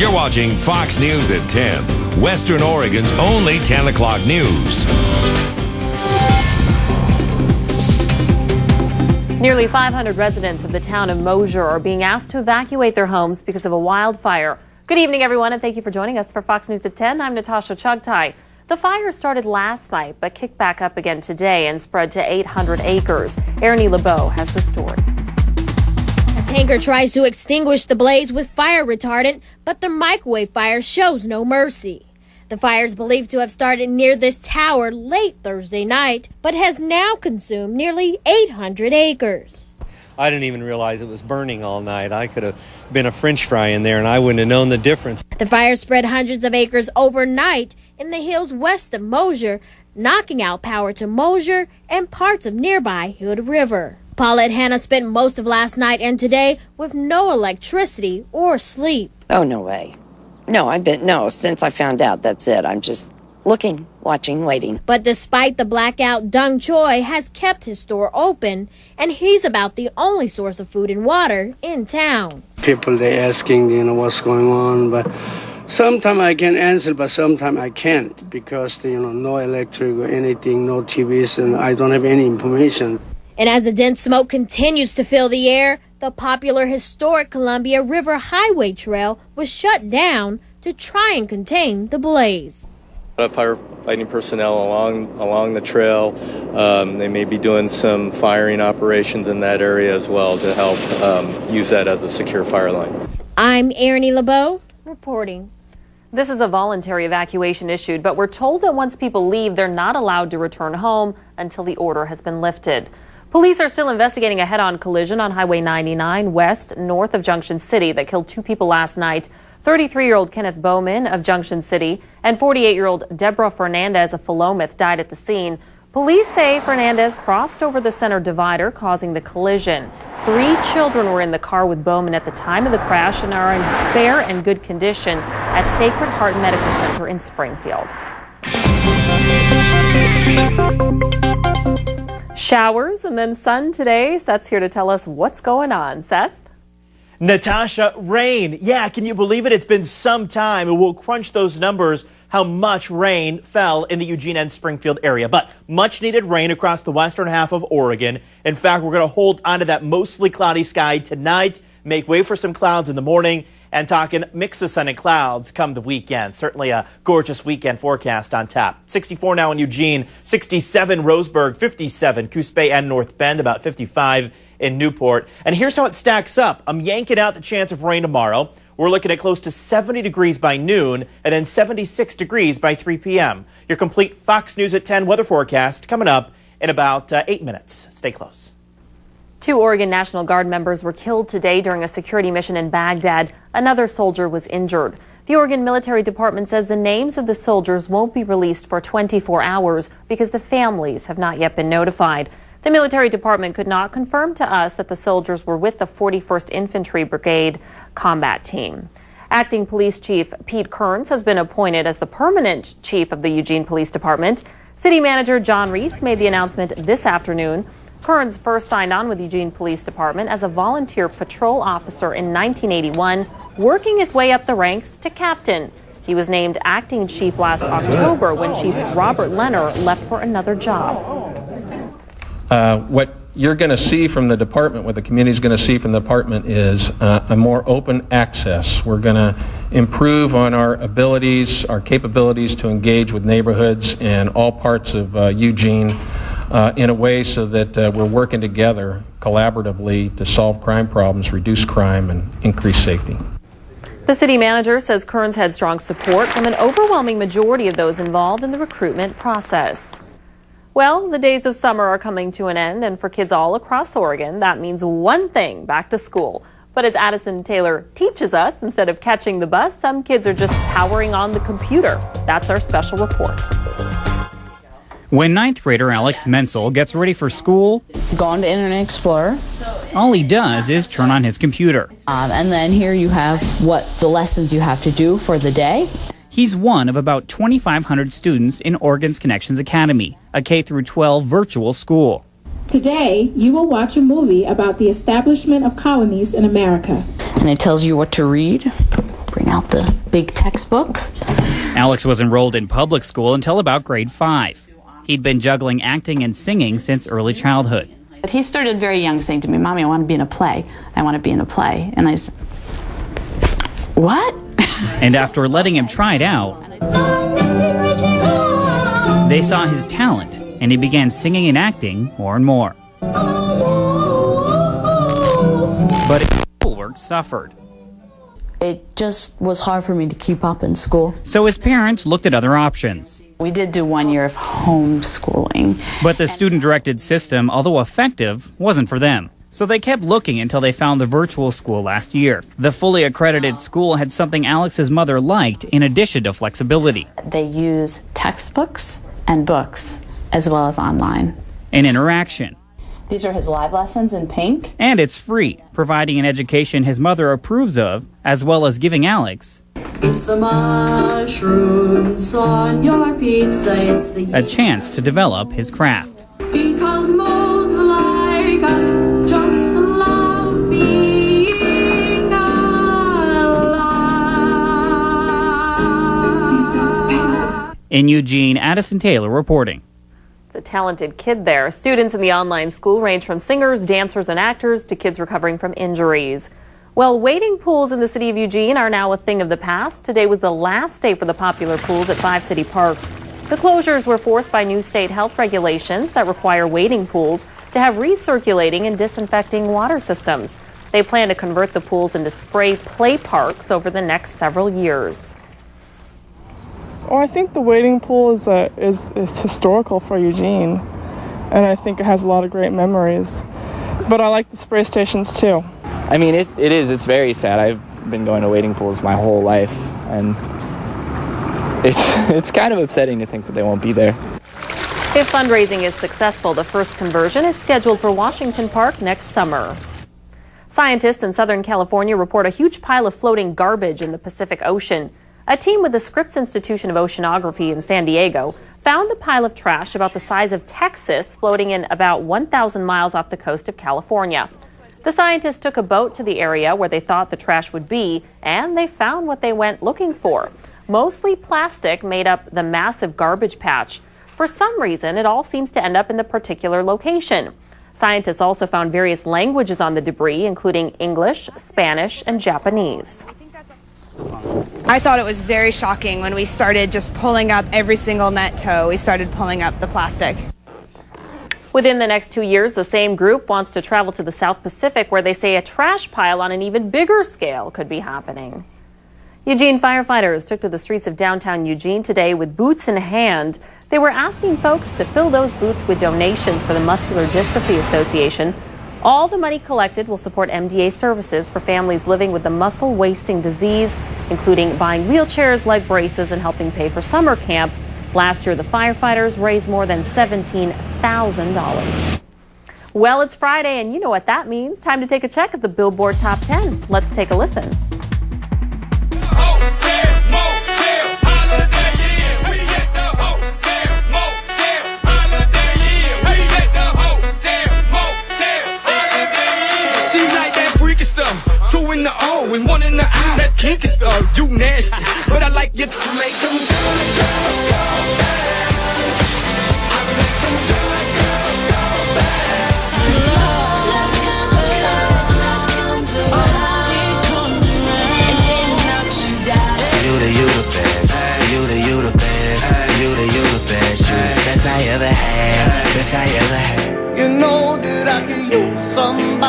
You're watching Fox News at 10, Western Oregon's only 10 o'clock news. Nearly 500 residents of the town of Mosier are being asked to evacuate their homes because of a wildfire. Good evening, everyone, and thank you for joining us for Fox News at 10. I'm Natasha Chugtai. The fire started last night, but kicked back up again today and spread to 800 acres. Ernie LeBeau has the story. A tanker tries to extinguish the blaze with fire retardant, but the microwave fire shows no mercy. The fire is believed to have started near this tower late Thursday night, but has now consumed nearly 800 acres. I didn't even realize it was burning all night. I could have been a French fry in there and I wouldn't have known the difference. The fire spread hundreds of acres overnight in the hills west of Mosier, knocking out power to Mosier and parts of nearby Hood River. Paulette Hanna spent most of last night and today with no electricity or sleep. Oh, no way. No, since I found out, that's it. I'm just looking, watching, waiting. But despite the blackout, Dung Choi has kept his store open, and he's about the only source of food and water in town. People, they asking, what's going on, but sometimes I can answer, but sometimes I can't because, no electric or anything, no TVs, and I don't have any information. And as the dense smoke continues to fill the air, the popular historic Columbia River Highway Trail was shut down to try and contain the blaze. Firefighting personnel along the trail. They may be doing some firing operations in that area as well to help use that as a secure fire line. I'm Ernie LeBeau reporting. This is a voluntary evacuation issued, but we're told that once people leave, they're not allowed to return home until the order has been lifted. Police are still investigating a head-on collision on Highway 99 west north of Junction City that killed two people last night. 33-year-old Kenneth Bowman of Junction City and 48-year-old Deborah Fernandez of Philomath died at the scene. Police say Fernandez crossed over the center divider, causing the collision. 3 children were in the car with Bowman at the time of the crash and are in fair and good condition at Sacred Heart Medical Center in Springfield. Showers and then sun today. Seth's here to tell us what's going on. Seth? Natasha, rain. Yeah, can you believe it? It's been some time, and we'll crunch those numbers, how much rain fell in the Eugene and Springfield area. But much needed rain across the western half of Oregon. In fact, we're going to hold onto that mostly cloudy sky tonight, make way for some clouds in the morning, and talking mix of sun and clouds come the weekend. Certainly a gorgeous weekend forecast on tap. 64 now in Eugene, 67 Roseburg, 57 Coos Bay and North Bend, about 55 in Newport. And here's how it stacks up. I'm yanking out the chance of rain tomorrow. We're looking at close to 70 degrees by noon and then 76 degrees by 3 p.m. Your complete Fox News at 10 weather forecast coming up in about 8 minutes. Stay close. 2 Oregon National Guard members were killed today during a security mission in Baghdad. Another soldier was injured. The Oregon Military Department says the names of the soldiers won't be released for 24 hours because the families have not yet been notified. The military department could not confirm to us that the soldiers were with the 41st Infantry Brigade combat team. Acting Police Chief Pete Kearns has been appointed as the permanent chief of the Eugene Police Department. City Manager John Reese made the announcement this afternoon. Kearns first signed on with Eugene Police Department as a volunteer patrol officer in 1981, working his way up the ranks to captain. He was named acting chief last October when Chief Robert Leonard left for another job. What you're going to see from the department, what the community is going to see from the department is a more open access. We're going to improve on our abilities, our capabilities to engage with neighborhoods and all parts of Eugene in a way so that we're working together collaboratively to solve crime problems, reduce crime, and increase safety. The city manager says Kearns had strong support from an overwhelming majority of those involved in the recruitment process. Well, the days of summer are coming to an end, and for kids all across Oregon, that means one thing: back to school. But as Addison Taylor teaches us, instead of catching the bus, some kids are just powering on the computer. That's our special report. When 9th grader Alex Menzel gets ready for school, gone to Internet Explorer. All he does is turn on his computer. And then here you have what the lessons you have to do for the day. He's one of about 2,500 students in Oregon's Connections Academy, a K-12 virtual school. Today, you will watch a movie about the establishment of colonies in America. And it tells you what to read. Bring out the big textbook. Alex was enrolled in public school until about grade 5. He'd been juggling acting and singing since early childhood. But he started very young saying to me, "Mommy, I want to be in a play. I want to be in a play." And I said, "What?" And after letting him try it out, they saw his talent, and he began singing and acting more and more. But his schoolwork suffered. It just was hard for me to keep up in school. So his parents looked at other options. We did do 1 year of homeschooling. But the student-directed system, although effective, wasn't for them. So they kept looking until they found the virtual school last year. The fully accredited school had something Alex's mother liked in addition to flexibility. They use textbooks and books as well as online. An interaction. These are his live lessons in pink. And it's free, providing an education his mother approves of, as well as giving Alex It's the mushrooms on your pizza. It's the a chance to develop his craft. because molds like us just love being not alive. In Eugene, Addison Taylor reporting. It's a talented kid there. Students in the online school range from singers, dancers, and actors to kids recovering from injuries. Well, wading pools in the city of Eugene are now a thing of the past. Today was the last day for the popular pools at 5 city parks. The closures were forced by new state health regulations that require wading pools to have recirculating and disinfecting water systems. They plan to convert the pools into spray play parks over the next several years. Well, I think the wading pool is historical for Eugene, and I think it has a lot of great memories. But I like the spray stations too. I mean, it is. It's very sad. I've been going to wading pools my whole life, and it's kind of upsetting to think that they won't be there. If fundraising is successful, the first conversion is scheduled for Washington Park next summer. Scientists in Southern California report a huge pile of floating garbage in the Pacific Ocean. A team with the Scripps Institution of Oceanography in San Diego found the pile of trash about the size of Texas floating in about 1,000 miles off the coast of California. The scientists took a boat to the area where they thought the trash would be, and they found what they went looking for. Mostly plastic made up the massive garbage patch. For some reason, it all seems to end up in the particular location. Scientists also found various languages on the debris, including English, Spanish, and Japanese. I thought it was very shocking when we started just pulling up every single net tow. We started pulling up the plastic. Within the next 2 years, the same group wants to travel to the South Pacific, where they say a trash pile on an even bigger scale could be happening. Eugene firefighters took to the streets of downtown Eugene today with boots in hand. They were asking folks to fill those boots with donations for the Muscular Dystrophy Association. All the money collected will support MDA services for families living with the muscle wasting disease, including buying wheelchairs, leg braces, and helping pay for summer camp. Last year, the firefighters raised more than $17,000. Well, it's Friday, and you know what that means. Time to take a check of the Billboard Top 10. Let's take a listen. Two in the O and one in the I. That kinky stuff, you nasty, but I like you to make them good girls go bad. I make them good girls go bad. You the best. You the best. You the best. You the best I ever had. Best I ever had. You know that I could use somebody.